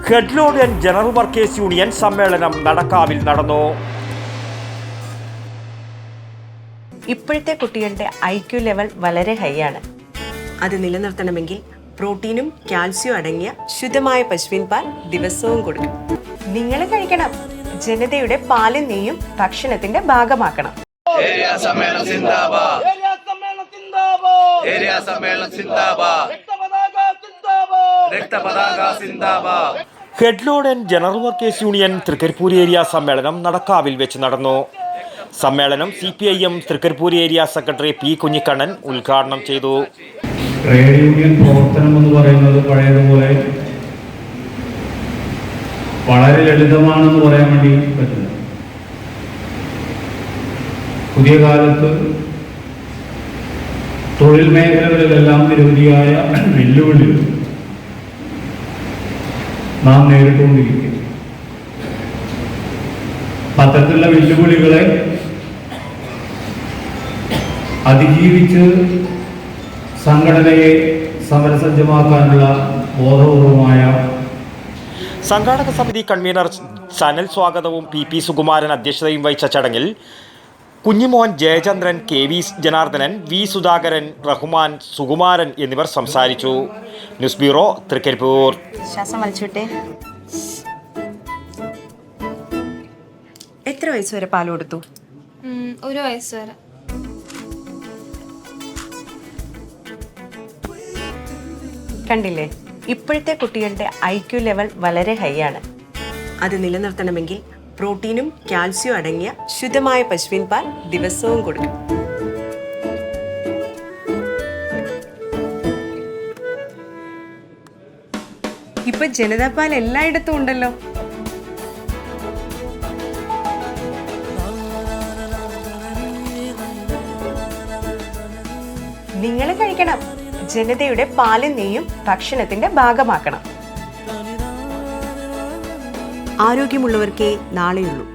Head load and general workers union സമ്മേളനം നടക്കാവിൽ നടന്നു. ഇപ്പോഴത്തെ കുട്ടികളുടെ IQ ലെവൽ വളരെ ഹൈ ആണ്. അത് നിലനിർത്തണമെങ്കിൽ പ്രോട്ടീനും കാൽസ്യവും അടങ്ങിയ ശുദ്ധമായ പശുവിൻ പാൽ ദിവസവും കൊടുക്കും. നിങ്ങൾ കഴിക്കണം. ജനതയുടെ പാലും നെയ്യും ഭക്ഷണത്തിന്റെ ഭാഗമാക്കണം. Headload and general workers union Thrikaripur area സമ്മേളനം നടക്കാവിൽ വെച്ച് നടന്നു. സമ്മേളനം CPIM Thrikaripur area secretary P. Kunhikannan ഉദ്ഘാടനം ചെയ്തു. ട്രേഡ് യൂണിയൻ പ്രവർത്തനം എന്ന് പറയുന്നത് പഴയതുപോലെ വളരെ ലളിതമാണെന്ന് പറയാൻ വേണ്ടി പറ്റില്ല. പുതിയ കാലത്ത് തൊഴിൽ മേഖലകളിലെല്ലാം നിരവധിയായ വെല്ലുവിളികൾ നാം നേരിട്ടുകൊണ്ടിരിക്കുന്നു. അത്തരത്തിലുള്ള വെല്ലുവിളികളെ അതിജീവിച്ച് സംഘടനയെ സമരസജ്ജമാക്കാനുള്ള ബോധപൂർവമായ സംഘാടക സമിതി കൺവീനർ സനൽ സ്വാഗതവും PP സുകുമാരൻ അധ്യക്ഷതയും വഹിച്ച ചടങ്ങിൽ കുഞ്ഞിമോൻ, ജയചന്ദ്രൻ, KV ജനാർദ്ദനൻ, V. സുധാകരൻ, റഹ്മാൻ, സുകുമാരൻ എന്നിവർ സംസാരിച്ചു. News bureau, Thrikkaripur. എത്ര വയസ്സ് വരെ പാൽ കൊടുത്തു? 1 വയസ്സ് വരെ. കണ്ടില്ലേ, ഇപ്പോഴത്തെ കുട്ടികളുടെ IQ ലെവൽ വളരെ ഹൈ ആണ്. അത് നിലനിർത്തണമെങ്കിൽ പ്രോട്ടീനും കാൽസ്യവും അടങ്ങിയ ശുദ്ധമായ പശുവിൻ പാൽ ദിവസവും കൊടുക്കും. ഇപ്പൊ ജനതാ പാൽ എല്ലായിടത്തും ഉണ്ടല്ലോ. നിങ്ങൾ കഴിക്കണം. ജനതയുടെ പാലും നെയ്യും ഭക്ഷണത്തിന്റെ ഭാഗമാക്കണം. ആരോഗ്യമുള്ളവർക്കേ നാളെയുള്ളൂ.